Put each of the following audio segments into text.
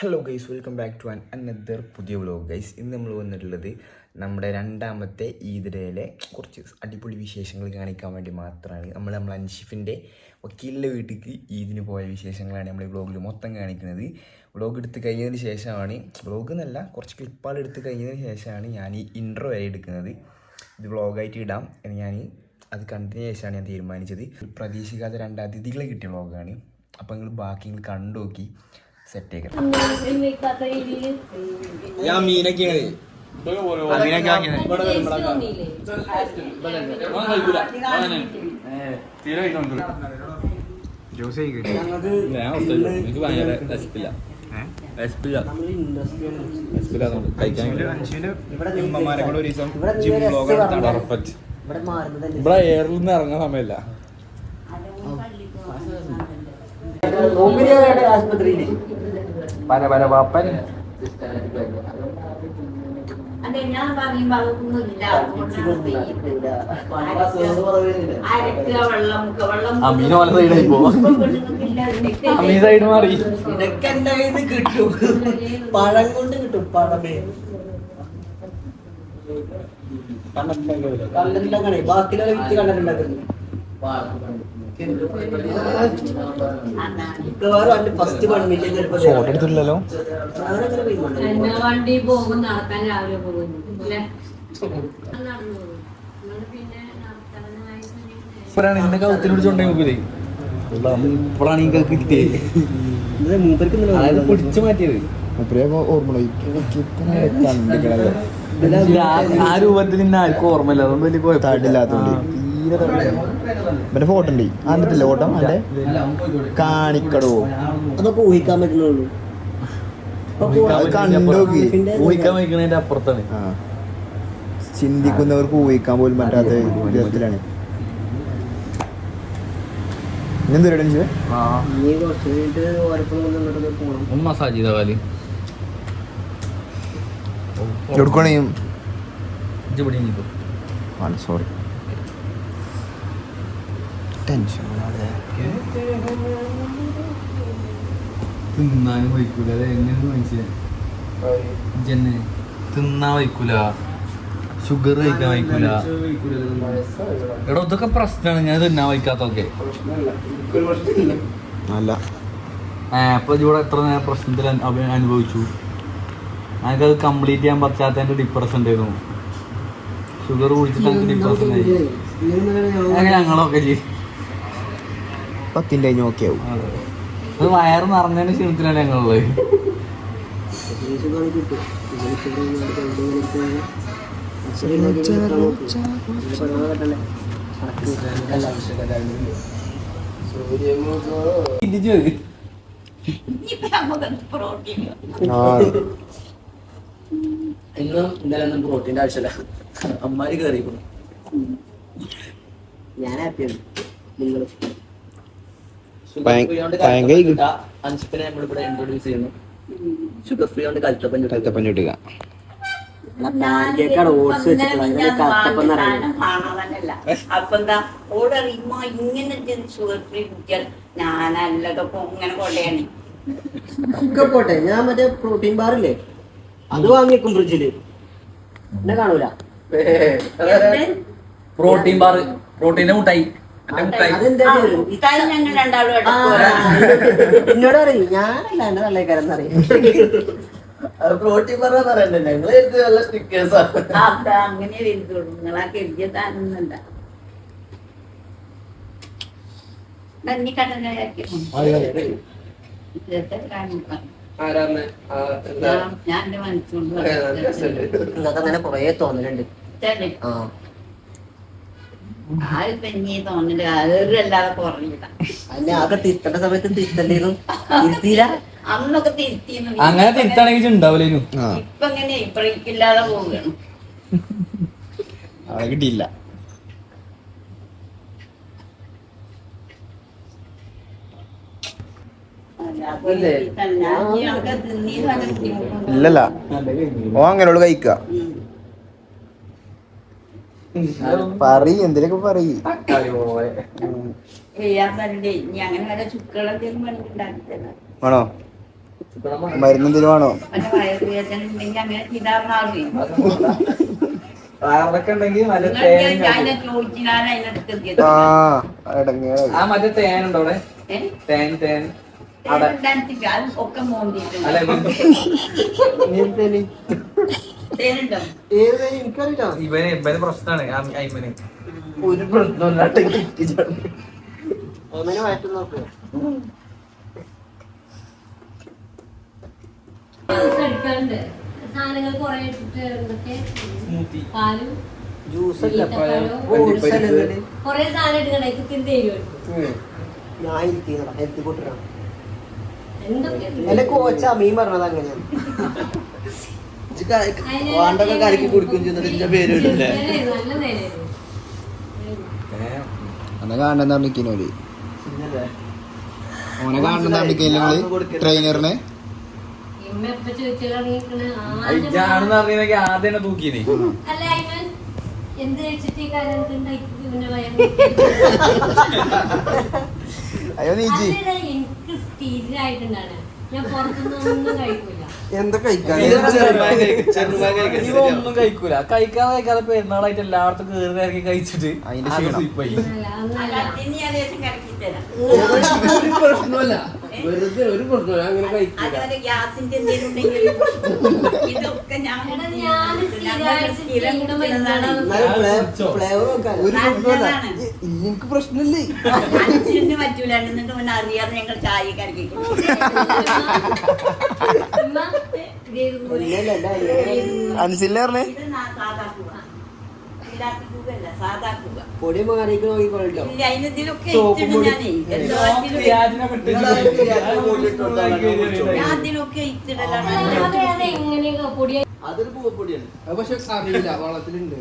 Hello guys, welcome back to another പുതിയ vlog guys. ഇന്ന് നമ്മൾ വന്നിട്ടുള്ളത് നമ്മുടെ രണ്ടാമത്തെ ഈദ് ഡേയിലെ കുറച്ച് അടിപൊളി വിശേഷങ്ങൾ കാണിക്കാൻ വേണ്ടി മാത്രമാണ്. നമ്മൾ അൻഷിഫിൻ്റെ വക്കീലിൻ്റെ വീട്ടിലേക്ക് ഈദിന് പോയ വിശേഷങ്ങളാണ് നമ്മൾ ഈ വ്ലോഗിൽ മൊത്തം കാണിക്കുന്നത്. വ്ലോഗ് എടുത്ത് കഴിഞ്ഞതിന് ശേഷമാണ്, വ്ലോഗ് എന്നല്ല കുറച്ച് ക്ലിപ്പുകൾ എടുത്ത് കഴിഞ്ഞതിന് ശേഷമാണ് ഞാൻ ഈ ഇൻട്രോ വരെ എടുക്കുന്നത്. ഇത് വ്ലോഗായിട്ട് ഇടാം എന്ന് ഞാൻ അത് കണ്ടതിന് ശേഷമാണ് ഞാൻ തീരുമാനിച്ചത്. പ്രതീക്ഷിക്കാത്ത രണ്ട് അതിഥികളെ കിട്ടിയ വ്ലോഗാണ്. അപ്പോൾ നിങ്ങൾ ബാക്കി നിങ്ങൾ കണ്ടു നോക്കി സെറ്റ് ആക്കാം. ഇവിടെ എയറിൽ നിന്ന് ഇറങ്ങാൻ സമയമില്ല. ആസ്പത്രിയില് അമീന പല സൈഡായി പോവാ. അമീ സൈഡ് മാറി. ഇതൊക്കെ എന്റെ കയ്യിൽ നിന്ന് കിട്ടും, പഴം കൊണ്ട് കിട്ടും. പഴമേ കണ്ടിട്ടുണ്ടാക്കണേ, ബാക്കിയുള്ള വിറ്റ് കണ്ടിട്ടുണ്ടാക്കുന്നു. First photo എടുത്തില്ലല്ലോ. വണ്ടി പോകും, നടക്കാൻ രാവിലെ പോകുന്നു. ഇപ്പോഴാണ് ഇതിന്റെ കൗത്തിന് പിടിച്ചോണ്ടേ ഇപ്പോഴാണ് ഈ കിട്ടിയത്. അതായത് പിടിച്ചു മാറ്റിയത് ആ രൂപത്തിൽ പിന്നെ ആർക്കും ഓർമ്മയില്ല. അതുകൊണ്ട് വലിയ കുഴപ്പമില്ലാത്തതുകൊണ്ട് പിന്നെ ഫോട്ടോ ഉണ്ട് അതിൻ്റെ ഓട്ടം അല്ലെ കാണിക്കടോ. അതൊക്കെ ഊഹിക്കാൻ പറ്റുന്നുള്ളൂ. ഊഹിക്കാൻ വയ്ക്കുന്നതിന്റെ അപ്പുറത്താണ്. ചിന്തിക്കുന്നവർക്ക് ഊഹിക്കാൻ പോലും പറ്റാത്ത വിധത്തിലാണ്. ഒന്ന് മസാജ് ചെയ്ത കാല് സോറി ടെൻഷൻ തിന്നാനും വയ്ക്കൂല. അത് എങ്ങനെ മനസ്സിലായി? തിന്നാൻ വയ്ക്കൂല, ഷുഗർ കഴിക്കാൻ വയ്ക്കൂല. എടോ ഇതൊക്കെ പ്രശ്നമാണ്. ഞാൻ തിന്നാൻ വയ്ക്കാത്തൊക്കെ അല്ല. അപ്പൊ ഇവിടെ എത്ര നേരം പ്രശ്നത്തിൽ അനുഭവിച്ചു. എനിക്കത് കംപ്ലീറ്റ് ചെയ്യാൻ പറ്റാത്തതിന്റെ ഡിപ്രഷൻ ഉണ്ടായിരുന്നു. ഷുഗർ കുടിച്ചിട്ട് എനിക്ക് ഡിപ്രഷൻ ആയി. അങ്ങനെ ഞങ്ങളൊക്കെ ചെയ്യും. 10 കഴിഞ്ഞ് ഓക്കെ ആവും. അത് വയറ് നിറഞ്ഞതിന് ക്ഷീണത്തിലാണ് ഞങ്ങളുള്ളത്. ഇന്നും ഇന്നലെ ഒന്നും പ്രോട്ടീൻ്റെ ആവശ്യമില്ല. അമ്മാര് കയറിയിരിക്കണം. ഞാൻ ഹാപ്പിയാണ്. നിങ്ങൾ അൻഷിപ്പിനെ നമ്മളിവിടെ ഇൻട്രൊഡ്യൂസ് ചെയ്യുന്നു. ഷുഗർ ഫ്രീ കൊണ്ട് കൽത്തപ്പൻ ചുട്ടുക. ഓട്സ് വെച്ചിട്ടുള്ള അപ്പൊ എന്താ ഓടറിയുമ്പോ ഇങ്ങനെ ഷുഗർ ഫ്രീ കുട്ടിയാൽ ഞാനല്ലതൊക്കെ ഇങ്ങനെ കൊണ്ടയാണ്. ഒക്കെ പോട്ടെ, ഞാൻ മറ്റേ പ്രോട്ടീൻ ബാറില്ലേ അത് വാങ്ങിയേക്കും ഫ്രിഡ്ജില്. എന്നെ കാണൂല. പ്രോട്ടീൻ ബാർ, പ്രോട്ടീന്റെ മുട്ടായി. ഞങ്ങൾ രണ്ടാളും എന്നോട് പറയും ഞാനല്ല എന്റെ നല്ലക്കാരെന്ന് അറിയാം. പ്രോട്ടീൻ ബാർ പറയണ്ടേ, ഞങ്ങള് നല്ല സ്റ്റിക്കേഴ്സാ. അങ്ങനെ വരുന്നുള്ളൂ. നിങ്ങളാ കരുതിയ താനൊന്നല്ല. ഞാൻ എന്റെ മനസ്സുകൊണ്ട് അങ്ങനെ കൊറേ തോന്നലുണ്ട്. ആരും തന്നെ തോന്നല് അല്ലാതെ കുറഞ്ഞില്ല. അതിനെ ആകെ തിരുത്തേണ്ട സമയത്ത് തിരുത്തണ്ടേന്നും തിരുത്തിയില്ല. അന്നൊക്കെ തിരുത്തിന്നു. അങ്ങനെ തിരുത്താണെങ്കിൽ ഉണ്ടാവില്ലേനു. ഇപ്പൊ എങ്ങനെ ഇപ്പഴിക്കില്ലാതെ പോവുകയാണ്. അവിടെ കിട്ടിയില്ല. ഇല്ലല്ല, ഓ അങ്ങനോട് കഴിക്ക. പറയ് എന്തിനൊക്കെ പറയ്. ചെയ്യാറുണ്ട്. ഇനി അങ്ങനെ വല്ല ചുക്കുകളൊക്കെ ആണോ? മരുന്നെന്തിനു വേണോ? മറ്റേ വയറുവേദന ഉണ്ടെങ്കിൽ അങ്ങനെ ചെയ്താൽ മാറി. അതൊക്കെ ഉണ്ടെങ്കിൽ മറ്റേ അതിനെ ചോദിച്ചാൽ അതിനടുത്ത് ആ മറ്റേ തേനുണ്ടോ അവിടെ? തേൻ ഒക്കെ മോണ്ടിട്ടുണ്ട്. അല്ല തേനുണ്ടോ? ഇവന് പ്രശ്നമാണ് അയ്മന്. ഒരു പ്രശ്നമില്ലാട്ടെ മാറ്റി നോക്കുക. സാധനങ്ങൾ കുറെ ഇട്ടിട്ട് പാലും ജ്യൂസല്ല കൊറേ സാധനം ഇട്ടുകണ്ടേ തരും ഞാൻ ഹെൽത്തി കൂട്ടണം. എന്തൊക്കെ എന്റെ കോച്ച മീൻ പറഞ്ഞത് അങ്ങനെയാണ്. വാണ്ടൊക്കെ കലക്കി കുടിക്കും ചെയ്യുന്നതിന്റെ പേര് നല്ല നേരായിരുന്നു. അന്ന് കാണുന്ന നിൽക്കുന്നോര് ഓനെ കാണുന്ന ട്രെയിനറിനെ ഇമ്മ എപ്പ ചോദിച്ചാൽ ഇജാണെന്ന് അറിയുന്നെങ്കിൽ ആദ്യം തന്നെ തൂക്കിയത്. അല്ല അയ്മൻ എന്ത് കഴിച്ചിട്ട് ഈ കാര്യം പിന്നെ അയ്യോ നീച്ചി എനിക്ക് സ്ഥിരമായിട്ടുണ്ടാണ്. ഞാൻ പുറത്തുനിന്നൊന്നും കഴിക്കൂല. എന്താ കഴിക്കാൻ ഒന്നും കഴിക്കൂല. കഴിക്കാതെ പെരുന്നാളായിട്ട് എല്ലായിടത്തും കേറി ഇറങ്ങി കഴിച്ചിട്ട് അതിന്റെ ക്ഷീണം. സ്ലിപ്പായി. അന്നല്ല ഇനി ഞാൻ കിടക്കി തരാം. ഒരു പ്രശ്നമല്ല, വെറുതെ ഒരു പ്രശ്നമല്ല, അങ്ങനെ കഴിക്കില്ല. അതുപോലെ ഗ്യാസിന്റെ എന്തെങ്കിലും ഉണ്ടെങ്കിൽ ഇതൊക്കെ ഞാൻ ഫ്ലേവർ നോക്കാൻ ഒരു പ്രശ്നമല്ല. എനിക്ക് പ്രശ്നമില്ലേ. അനുസരിച്ച് പറ്റൂല. എന്നിട്ട് പിന്നെ അറിയാതെ ഞങ്ങൾ ചായ കരക്കി അനുസില്ല പറഞ്ഞേ ഇത് സാധാ കൂവ. ഇല്ലാത്ത കൂവല്ല, സാധാ കൂവ. പൊടി മാറിക്ക് നോക്കിക്കോളിട്ടോ. ഇല്ല, അതിനൊക്കെ ഇട്ടിടും ഞാനേ. ഞാൻ അതിനൊക്കെ ഇട്ടിടലാണ്. എങ്ങനെയൊക്കെ പൊടിയ അതൊരു പൂവപ്പൊടിയാണ്. അത് പക്ഷെ അറിയില്ല, വള്ളത്തിലുണ്ട്.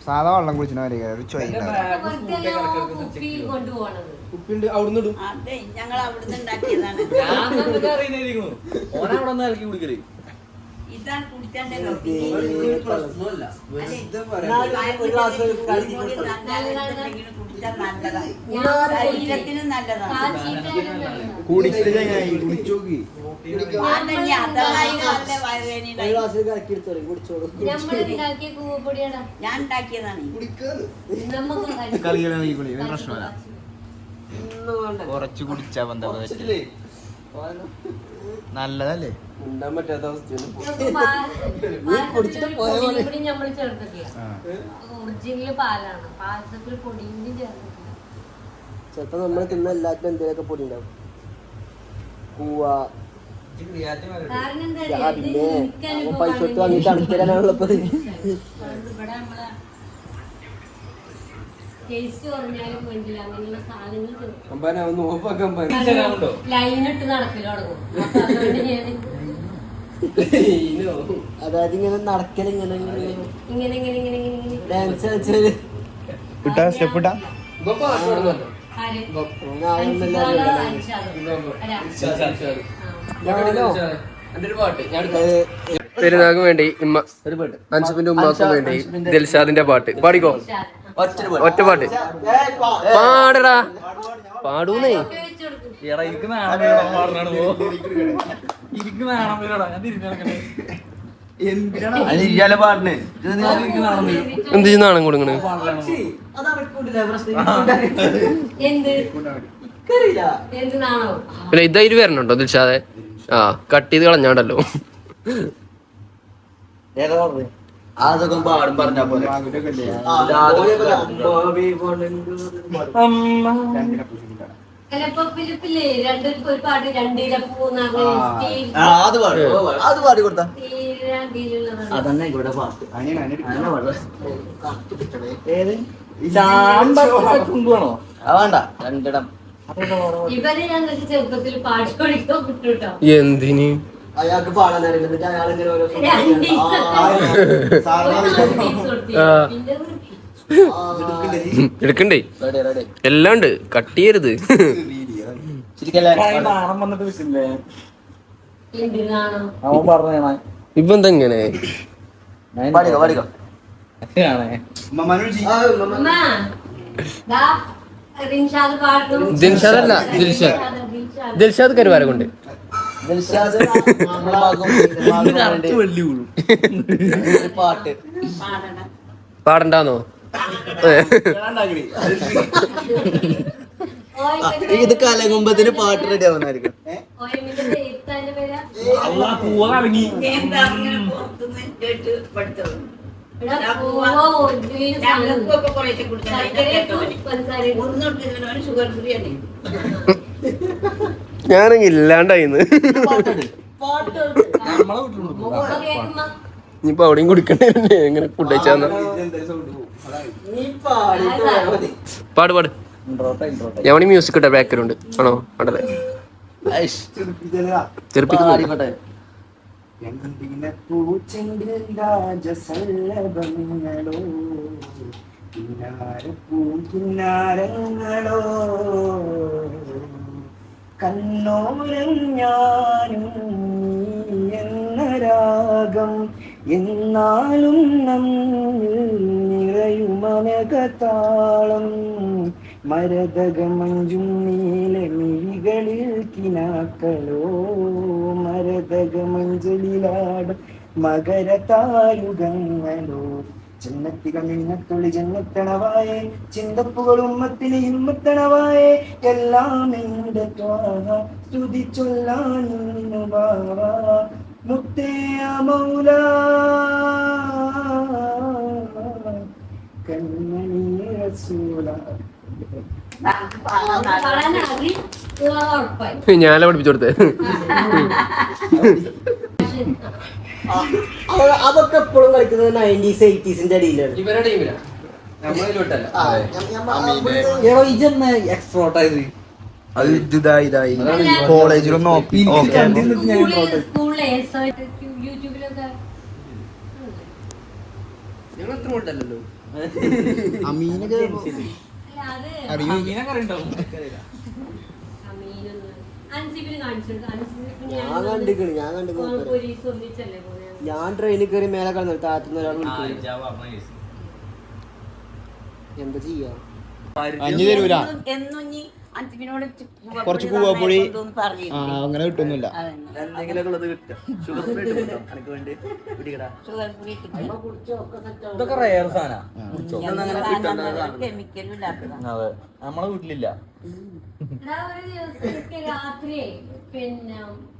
സാധാ വെള്ളം കുടിച്ചിട്ട് വരിക കുപ്പിയിൽ കൊണ്ടുപോകണത്. ഉപ്പിണ്ട് അവിടുന്ന് ഇടും. അതെ, ഞങ്ങൾ അവിടുന്ന് ഉണ്ടാക്കിയതാണ്. ഓനവിടെ ഒന്ന് ഇറക്കി കുടിക്കല്. ഇതാണ് കുടിച്ചാൻ്റെ ഒരു പ്രശ്നമല്ല. ഒരു ഗ്ലാസ് കലക്കി കൊടുക്കണം. കുടിച്ചാൽ നല്ലതാണ്. ശരീരത്തിന് നല്ലതാണ്. കുടിച്ചു കുടിച്ചോക്കി അതന്നെ, അതായി നല്ല വയറുവേദന ഒരു ഉണ്ടായി. ഗ്ലാസ് കലക്കി എടുത്തോളൂ, കുടിച്ചോളൂ. നമ്മളുണ്ടാക്കിയ കൂവപ്പൊടിയാടാ. ഞാൻ ഉണ്ടാക്കിയതാണ്. നമുക്ക് കളികളി പ്രശ്നമല്ല. ഒന്നും വേണ്ട. കുറച്ച് കുടിച്ചാ ബന്ധ നല്ലതല്ലേ. ഉണ്ടാൻ പറ്റാത്ത അവസ്ഥയാണ്. നമ്മൾ ചേർത്തിട്ടില്ല. ഒറിജിനൽ പാലാണ്. പാലത്തിൽ പൊടിയും ചേർത്തിട്ടില്ല. ചിലപ്പോ നമ്മൾ തിന്ന എല്ലാത്തിനും എന്തെങ്കിലുമൊക്കെ പൊടി ഉണ്ടാവും. കൂവ കാരണം എന്താ പിന്നെ പൈസ കൊടുത്ത് വാങ്ങിട്ട് അണുത്തരാനുള്ളപ്പോ ടേസ്റ്റ് കുറഞ്ഞാലും വേണ്ടില്ല അങ്ങനെയുള്ള സാധനങ്ങൾ തരാനുണ്ടോ? ലൈനിട്ട് നടക്കല് തുടങ്ങും. അപ്പൊ അതുകൊണ്ട് ഞാൻ അതായത് ഇങ്ങനെ നടക്കല് ഇങ്ങനെ ഇങ്ങനെ ഇങ്ങനെ ഇങ്ങനെ ഇങ്ങനെ ഇങ്ങനെ ഡാൻസ് കളിച്ചാല് ഇട്ടാ സ്റ്റെപ്പ് ഇട്ടാ ആര്? പെരുന്നാൾക്ക് വേണ്ടി അൻഷുപ്പിന്റെ ഉമ്മാക്കും വേണ്ടി ദിൽഷാദിന്റെ പാട്ട് പാടിക്കോ. ഒറ്റ പാട്ട് പാടടാ. പാടൂന്നേ. എന്ത് നാണം കൊടുക്കണ്? എന്ത് എന്ത് നാണോ? പിന്നെ ഇതായിട്ട് വരണുണ്ടോ ദിൽഷാദെ? ആ കട്ട് ചെയ്ത് കളഞ്ഞാണ്ടല്ലോ. അതൊക്കെ പാടും പറഞ്ഞ പോലെ ഫിലിപ്പില്ലേ ഒരു പാട്ട് രണ്ടിരപ്പൂന്ന് അത് പാടി കൊടുത്താ തീരാതിലുള്ളതാണ്. അതന്നെ ഇവിടെ പാട്ട് ഏത് കൊണ്ടുപോണോ? വേണ്ട രണ്ടിടം ഇവരെ ഞങ്ങൾക്ക് ചെറുപ്പത്തിൽ പാട്ട് പഠിക്കാൻ കിട്ടൂട്ടോ. എന്തിന്? അയാൾക്ക് പാടാൻ അറിയില്ല. എന്നിട്ട് അയാളിങ്ങനെ ഓരോ എടുക്കണ്ടേ? എല്ലാം ഉണ്ട്, കട്ട് ചെയ്യരുത്. നാണം വന്നിട്ട് നിൽക്കില്ലേ? എന്തിനാണോ അവൻ പറഞ്ഞാണ് ഇപ്പൊ എന്താ ഇങ്ങനെ? റിൻഷാദ് പാടും. ദിൽഷാദല്ല ദിൽഷാദ്. ദിൽഷാദ് കരുവാര കൊണ്ട് ദിൽഷാദ് പാട്ട് പാടണം. പാടണ്ടാന്നോ? ഇത് കലകുമ്പത്തിന് പാട്ട് റെഡി ആവുന്നതായിരിക്കും. എന്താ അങ്ങനെ പുറത്തുനിന്ന് കേട്ട് പഠിച്ചത്? ഞങ്ങൾക്കൊക്കെ കുറേശ്ശെ കുടിച്ചാൽ ഒന്നൊട്ട് ഇതിനവന് ഷുഗർ ഫ്രീ ആണ്. ഞാനെങ്കിൽ ഇല്ലാണ്ടായിന്ന്. ഇനിയിപ്പോ അവിടെയും കുടിക്കണ്ടേ എങ്ങനെ ഫുഡ് കഴിച്ചാന്ന്. പാട് പാട്. എവിടെ മ്യൂസിക് ഇട്ട ബാക്ക്ഗ്രൗണ്ട് ആണോ? അടല്ലേ ചെറുപ്പിക്കുന്നു. കണ്ണോരം ഞാനും എന്ന രാഗം എന്നാലും നിറയുമനകതാളം മരതകമഞ്ചും നീലമിഴികളിൽ കിനാക്കളോ മരതകമഞ്ചലിലാടും മകരതാരുകങ്ങളോ ജന്നത്തികൾ നിന്നത്തുള്ളി ജന്നത്തണവായേ ചിന്തപ്പുകൾ ഉമ്മത്തിന് ഹിമ്മത്തണവായേ എല്ലാം എന്റെ ത്വാഹ സ്തുതി ചൊല്ലാനിന്നു ബാവ മുത്തേ മൗല കൺമണി റസൂല. ഞാനാ പഠിപ്പിച്ചു കൊടുത്തേ. അതൊക്കെ എപ്പോഴും കളിക്കുന്നത് 90s 80s അടിയിലാണ്. ഇവരുടെ ടീമിലാ നമ്മളിലോട്ടല്ല. എക്സ്പോർട്ടായത് അത് ഇതായി കോളേജിലൊന്നും യൂട്യൂബിലൊക്കെ ഞങ്ങൾ എത്ര കൊണ്ടല്ലോ അമീനൊക്കെ ഞാൻ ട്രെയിനിൽ കയറി മേലെ കളഞ്ഞു താത്തുന്ന ഒരാൾ വിളിക്കുന്നു. എന്താ ചെയ്യാ? എന്നും ഇനി അഞ്ചിനോട് കുറച്ച് കൂവപ്പൊടി പറഞ്ഞു അങ്ങനെ കിട്ടുന്നില്ല. എന്തെങ്കിലുമൊക്കെ ഉള്ളത് കിട്ടുക. ഷുഗർ ഫ്രീ എനിക്ക് വേണ്ടി പിടിക്കടാ. ഷുഗർ ഫ്രീ ഇതൊക്കെ റയർ സാധന. കെമിക്കലും ഇല്ലാത്തതാണ്. അതെ നമ്മളെ വീട്ടിലില്ല. രാത്രി പിന്നെ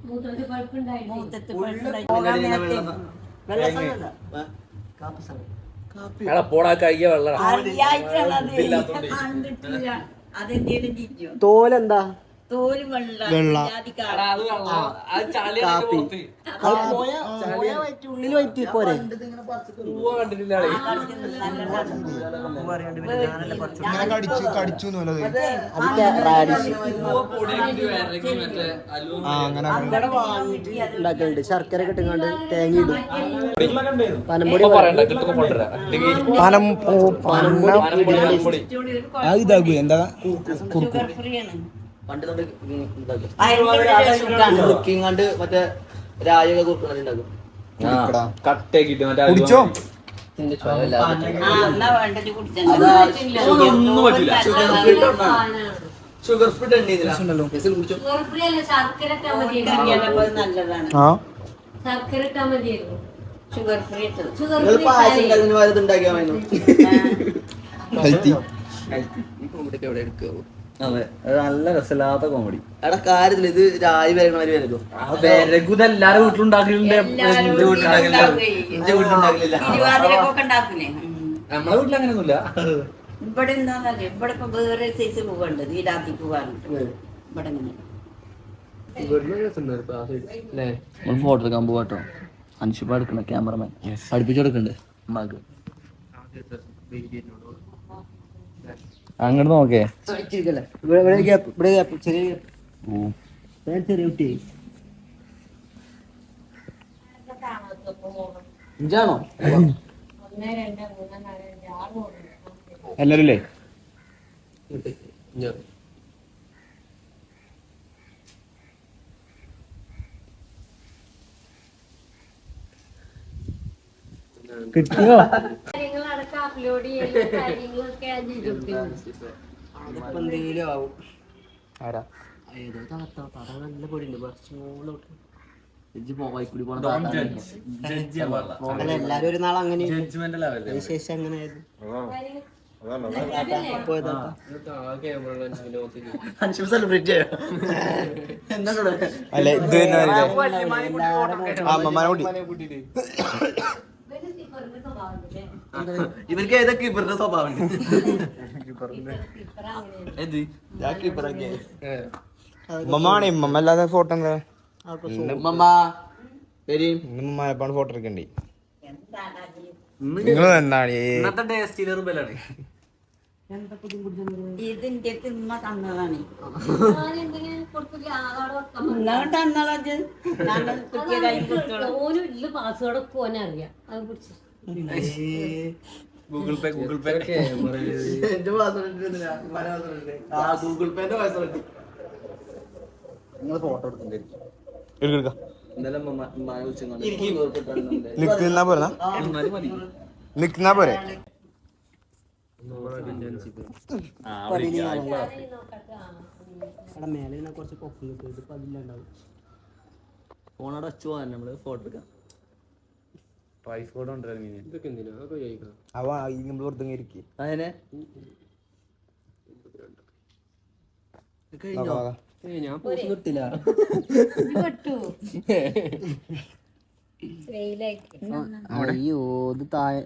മൂത്രത്തിൽ പഴുപ്പുണ്ടായിട്ട് മൂത്തത്തിൽ പോകാൻ നേരത്തെ പോടാ കയ്യ വെള്ളം അറിയായിട്ടുള്ളത് കണ്ടിട്ടില്ല. അതെന്തേലും ചിരിക്കും. തോലെന്താ? തോല് വെള്ളം കാപ്പി ഉള്ളിൽ വയറ്റി പോരെ. ഉണ്ടാക്കലുണ്ട്. ശർക്കര കിട്ടുങ്ങാണ്ട് തേങ്ങ ഇടും. പനംപൊടി ഇതാകൂ എന്താ ഷുഗർ ഫ്രീ ആണ്. പണ്ട് കുക്കിങ്ങാണ്ട് മറ്റേ രാജക കുറുക്കുണ്ടാക്കും. കട്ടേക്കിട്ട് കുടിച്ചോ? എന്നാ വേണ്ടത് കുടിച്ചാൽ ഒന്നും പറ്റില്ല. ഷുഗർ ഫ്രീ ശർക്കര ഇട്ടാ മതിയായിരുന്നു. നല്ലതാണ്. ശർക്കര ഇട്ടാ മതിയായിരുന്നു. ഷുഗർ ഫ്രീ ഇട്ടത്. ഷുഗർ പായസം ഉണ്ടാക്കിയാൽ അതെ അത് നല്ല രസമില്ലാത്ത കോമഡി. എടാ കാര്യത്തില് ഇത് രായി വരണവര് വരല്ലോ. വിരകുത് എല്ലാരും വീട്ടിലുണ്ടാക്കലുണ്ട്. തിരുവാതിരക്കൊക്കെ ഉണ്ടാക്കൂലേ? നമ്മളെ വീട്ടിൽ അങ്ങനെയൊന്നുമില്ല. ഇവിടെ എന്താന്നല്ലേ, ഇവിടെ ഇപ്പൊ വേറെ സൈസ് പൂവുണ്ട്, നീലാത്തി പൂവാണ് ഇവിടെ ഇങ്ങനെ. ഫോട്ടോ എടുക്കാൻ പോവാട്ടോ. അൻഷിപ്പ എടുക്കണ ക്യാമറമാൻ പഠിപ്പിച്ചു കൊടുക്കണ്ട് അമ്മക്ക്. അങ്ങോട്ട് നോക്കേ. ചെറിയ കുട്ടി ഇഞ്ചാണോ? 1 2 3 4 5 6 എല്ലാരും അല്ലേ? കിട്ടിയോ? കാര്യങ്ങളടക്കം അപ്ലോഡ് ചെയ്യുന്ന കാര്യങ്ങളൊക്കെ അതിപ്പോ എന്തെങ്കിലും ആവും. ആരാ ഏതോ താത്ത താത്ത നല്ല പൊടിയുണ്ട് കുറച്ചുകൂടെ അല്ല എല്ലാരും ഒരു നാൾ അങ്ങനെ വിശേഷം അങ്ങനെ ആയിരുന്നു സെലിബ്രേറ്റ് ചെയ്യാം അല്ല ഇത് അമ്മമാനെ കൂട്ടി ഇവർക്ക് ഏതൊക്കെ ഇവരുടെ സ്വഭാവം ഉമ്മമാണേ ഉമ്മ അല്ലാതെ ഫോട്ടോ എന്താ ഉമ്മമാരെപ്പാണ് ഫോട്ടോ എടുക്കണ്ടേ നിങ്ങൾ എന്താണ് ഇന്നത്തെ ഡേ സ്റ്റീലർ ബലാണ് ഇതിന്റെ തിമ്മ തന്നതാണ് ഞാനെന്തിനാ കൊടുത്തില്ല ആളോട് വെക്കാൻ എന്നാലും തന്നോളത് ഞങ്ങൾ കുട്ടിയെ കൈ കൊടുത്തോളാം ഓനും ഇല്ല പാസ്വേഡ് ഒക്കെ ഓനെ അറിയാം അത് പിടിച്ച് ഗൂഗിൾ പേ എന്റെ ഗൂഗിൾ പേന്റെ പാസ്വേഡ് നിങ്ങൾ ഫോട്ടോ എടുക്കണ്ടായിരിക്കും ഇന്നലെ നിക്കുന്ന പോരാ നിക്കുന്ന പോരെ മേലെ കുറച്ച് കൊപ്പം കിട്ടും ഇപ്പൊ അതിലുണ്ടാവും ഫോണോടെ വെച്ച് പോകാൻ നമ്മള് ഫോട്ടോ എടുക്കാം അവ നമ്മൾ വെറുതെ ഇരിക്കും അതിനെ ഞാൻ പോസ്റ്റ് കിട്ടില്ല അയ്യോ ഇത് താഴെ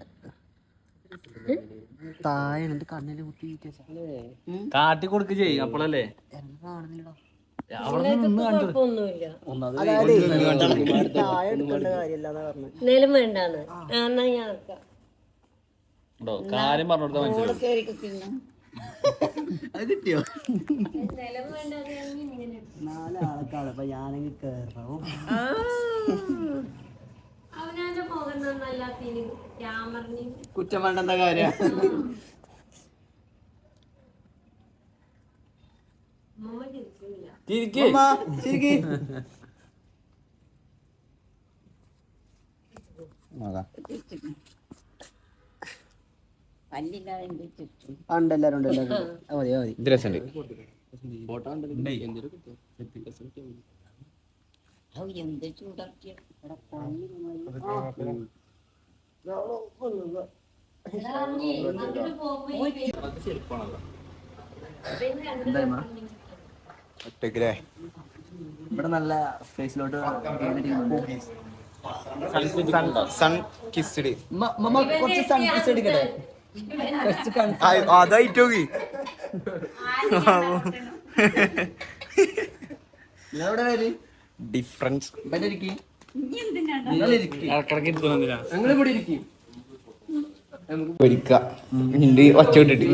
കണ്ണില് കുത്തി കാട്ടി കൊടുക്ക് ചെയ്യും അപ്പോഴല്ലേ കുഴപ്പമൊന്നുമില്ല താഴെ എടുക്കേണ്ട കാര്യമല്ലാന്നാ പറഞ്ഞത് നേരം വേണ്ടാന്ന് എന്നാ ഞാൻ ആക്കാം. കാര്യം പറഞ്ഞു കൊടുത്താൽ മനസ്സിലാവും അത് കിട്ടിയോ നിലം വേണ്ടാന്ന് ഇങ്ങനെ 4 ആൾക്കാണ് അപ്പൊ ഞാനെങ്കിൽ കേറാവും അവനാന്റെ പോകുന്നല്ലാത്തിന് ക്യാമറിന് കുറ്റം വേണ്ടെന്താ കാര്യം മോമ ചിരിച്ചില്ല പല്ലില്ലാതെ എന്ത് ചുറ്റും ഉണ്ട് എല്ലാരും ഉണ്ട് എല്ലാരും ഉണ്ട്. മതി മതി ഇത് രസമുണ്ട് എന്ത് ചൂടർത്തിയ ഒറ്റക്കില്ലേ ഇവിടെ നല്ല സ്പേസിലോട്ട് സൺ കിസ്ഡ് കുറച്ച് സൺപീസ് എടുക്കട്ടെ അതായിട്ട് നോക്കി നിങ്ങളെവിടെ പേര് ഡിഫറൻസ് ഞങ്ങളിവിടെ ഇരിക്കും ഒരിക്ക ഇണ്ട് ഒച്ച വിട്ടിട്ട്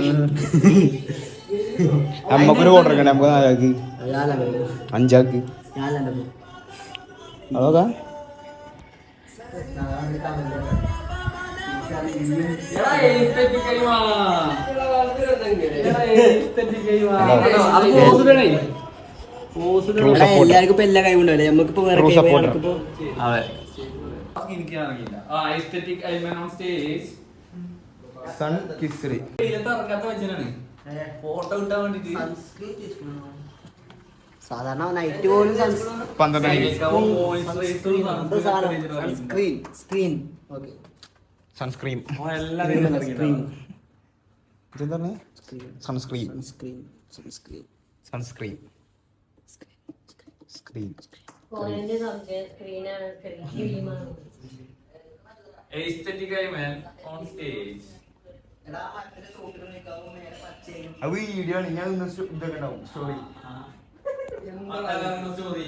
നമ്മക്കൊരു ഓർഡർ എടുക്കണ്ടേ നമുക്ക് 4 ആൾക്ക് 5 ആൾക്ക് അതൊക്കെ എല്ലാവർക്കും ഇപ്പൊ എല്ലാ കഴിവും ഉണ്ടാവില്ലേ നമുക്കിപ്പോ വേറെ നമുക്കിപ്പോ സൺ കിസ്ഡ് ഫോട്ടോ കിട്ടാൻ വേണ്ടിട്ട് സാധാരണ നൈറ്റ് പോലും 12 മണിക്ക് സ്ക്രീൻ ഓക്കെ സൺസ്ക്രീൻ സ്ക്രീൻ ഇതെന്താണ് sunscreen screen sunscreen sunscreen screen ഓനെ സംശയം സ്ക്രീനാണ് ക്രീമാണ് Aesthetic guy man on stage. അത് വീഡിയോ ആണ് ഞാൻ ഇതൊക്കെ ഉണ്ടാവും സ്റ്റോറി Story.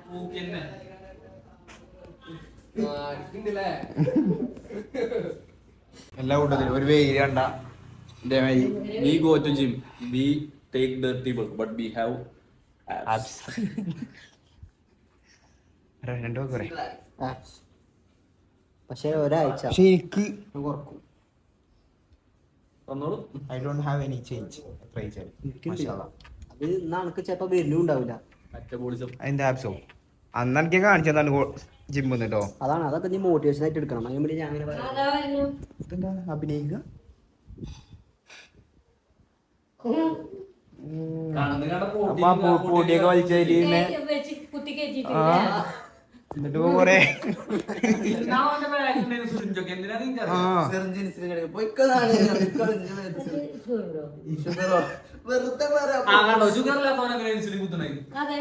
പൂക്കിന്നെ. എല്ലാ കൂട്ടത്തിലും ഒരു വെയിൽ കണ്ട We go to gym. We take dirty bulk, but we have abs. രണ്ടോ കുറെ പക്ഷെ ഒരാഴ്ച പക്ഷെ എനിക്ക് കുറക്കും I don't have any change try ചെയ്ത് അത് നമുക്ക് ചിലപ്പോ വരുന്നും ഉണ്ടാവില്ല അതിന്റെ ആപ്സോ അന്ന് എനിക്ക് കാണിച്ചതാണ് ജിമ്മിൽ കേട്ടോ അതാണ് അതൊക്കെ നീ മോട്ടിവേഷൻ ആയിട്ട് എടുക്കണം അതിന് വേണ്ടി ഞാൻ അങ്ങനെ പറയാം അതാ വരുന്നു ഇതെന്താ അഭിനയിക്കുക അപ്പൊ പൊടിയൊക്കെ വലിച്ചേരി വെച്ച് കുത്തി ആ കയറ്റിട്ട് എന്നിട്ട് കൊറേ വെറുതെ പറയാ ഷുഗർ ഇല്ലാത്തവനെ ഇൻസുലിൻ കുത്തണേ അതെ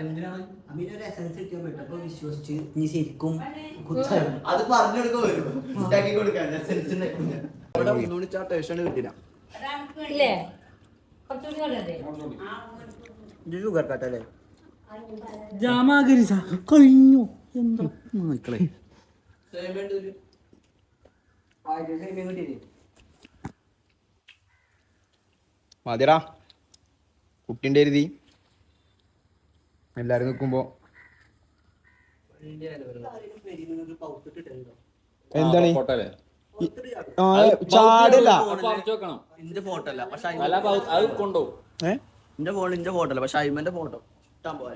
എന്തിനാണ് അമ്മീനൊരു എസൻസ് കിട്ടിയാൽ പറ്റപ്പോ വിശ്വസിച്ച് നീ ശരിക്കും അത് പറഞ്ഞെടുക്കാൻ വരും ഉണ്ടാക്കി കൊടുക്കാൻ എസൻസ് കിട്ടില്ല ഇല്ലേ കുറച്ചുകൂടി കൊണ്ടേ ഷുഗർ കട്ടല്ലേ ജാമാകരിച്ച കഴിഞ്ഞു എന്താ മക്കളെ മതിയടാ കുട്ടിൻ്റെ എഴുതി എല്ലാരും നിൽക്കുമ്പോ എന്താണ് ചാടല്ല എന്റെ ഫോട്ടോ അല്ല പക്ഷെ അത് കൊണ്ടോ എന്റെ ഫോട്ടോ അല്ല പക്ഷെ അയ്മന്റെ ഫോട്ടോ ഇട്ടാൻ പോയ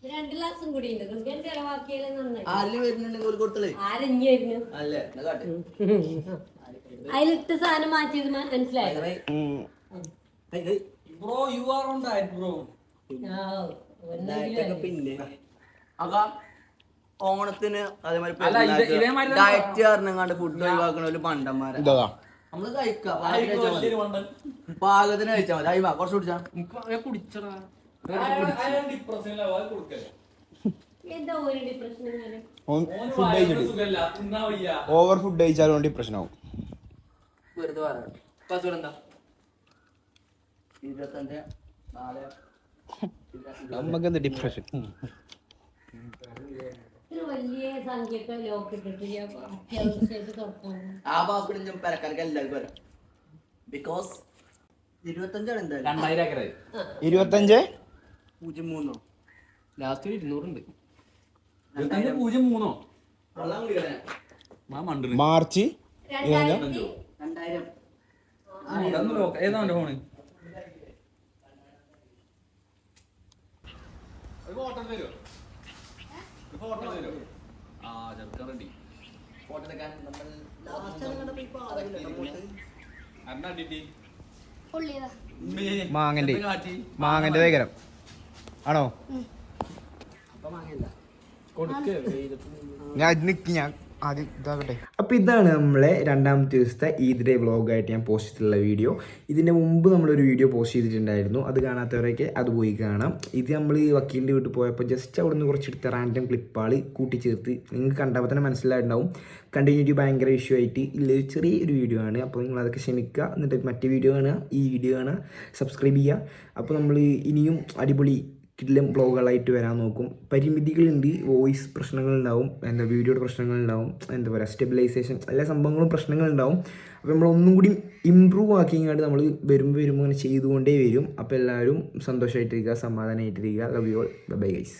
2 ഗ്ലാസും കൂടി ഉണ്ട് നിങ്ങൾക്ക് ചെലവാക്കിയാലേ നന്നായി ആരില് വരുന്നുണ്ടെങ്കിൽ ഒരു കൊടുത്തല്ലേ ആരെഞ്ഞു വരുന്നു അല്ലേ എന്നാ കാട്ട് അതിലിട്ട് സാധനം മാറ്റിയത് മനസ്സിലായി bro you are on diet bro പിന്നെ അതാ ഓണത്തിന് അല്ല, ഇതേമാതിരി ഡയറ്റ് കാരണങ്ങാണ്ട് ഫുഡ് ഒഴിവാക്കണ ഒരു പണ്ടന്മാരെ ഇതാ നമ്മള് കഴിക്കാം പാകത്തിന് കഴിച്ചാൽ മതി അയ്യ കുറച്ച് കുടിച്ചാ എന്താ ഒരു ഡിപ്രഷൻ ഫുഡ് കഴിച്ചിട്ട് ഓവർ ഫുഡ് കഴിച്ചാലും ഡിപ്രഷൻ ആവും വെറുതെ പറയാം 25 നമുക്ക് എന്ത് ഡിപ്രഷൻ വലിയ സംഖ്യയൊക്കെ ലോക്ക് ഇട്ടിട്ട് അത്യാവശ്യമായിട്ട് തുറക്കണം ആ പാസ്പോർട്ട് ഞാൻ പരക്കാർക്ക് എല്ലാവർക്കും വരാം ബിക്കോസ് 25 എന്തായാലും 25 03 ലാസ്റ്റ് 200 ഉണ്ട് 03 വെള്ളം കുടിക്കണേ മാർച്ച് 2000 ഏതാ ഫോണ് ഫോട്ടോ എടുക്കാൻ നമ്മൾ മാങ്ങന്റെ വേഗരം ആണോ ഞാൻ ഞാൻ ആദ്യം ഇതാകട്ടെ. അപ്പോൾ ഇതാണ് നമ്മളെ രണ്ടാമത്തെ ദിവസത്തെ ഈദ് ഡേ വ്ളോഗായിട്ട് ഞാൻ പോസ്റ്റ് ചെയ്തിട്ടുള്ള വീഡിയോ. ഇതിൻ്റെ മുമ്പ് നമ്മളൊരു വീഡിയോ പോസ്റ്റ് ചെയ്തിട്ടുണ്ടായിരുന്നു, അത് കാണാത്തവരൊക്കെ അത് പോയി കാണാം. ഇത് നമ്മൾ വക്കീലിൻ്റെ വീട്ടിൽ പോയപ്പോൾ ജസ്റ്റ് അവിടെ നിന്ന് കുറച്ചെടുത്ത റാൻഡം ക്ലിപ്പുകൾ കൂട്ടിച്ചേർത്ത് നിങ്ങൾക്ക് കണ്ടപ്പോൾ തന്നെ മനസ്സിലായിട്ടുണ്ടാവും. കണ്ടിന്യൂറ്റി ഭയങ്കര ഇഷ്യൂ ആയിട്ട് ഇല്ല ചെറിയൊരു വീഡിയോ ആണ്. അപ്പോൾ നിങ്ങളതൊക്കെ ക്ഷമിക്കുക. എന്നിട്ട് മറ്റേ വീഡിയോ കാണുക, ഈ വീഡിയോ കാണുക, സബ്സ്ക്രൈബ് ചെയ്യുക. അപ്പോൾ നമ്മൾ ഇനിയും അടിപൊളി കിടിലം വ്ളോഗുകളായിട്ട് വരാൻ നോക്കും. പരിമിതികളുണ്ട്, വോയിസ് പ്രശ്നങ്ങളുണ്ടാവും, വീഡിയോയുടെ പ്രശ്നങ്ങളുണ്ടാവും, എന്താ പറയുക സ്റ്റെബിലൈസേഷൻ എല്ലാ സംഭവങ്ങളും പ്രശ്നങ്ങളുണ്ടാവും. അപ്പോൾ നമ്മളൊന്നും കൂടി ഇമ്പ്രൂവ് ആക്കിങ്ങാണ്ട് നമ്മൾ വരുമ്പോൾ അങ്ങനെ ചെയ്തുകൊണ്ടേ വരും. അപ്പോൾ എല്ലാവരും സന്തോഷമായിട്ടിരിക്കുക, സമാധാനമായിട്ടിരിക്കുക. Love you all. Bye guys.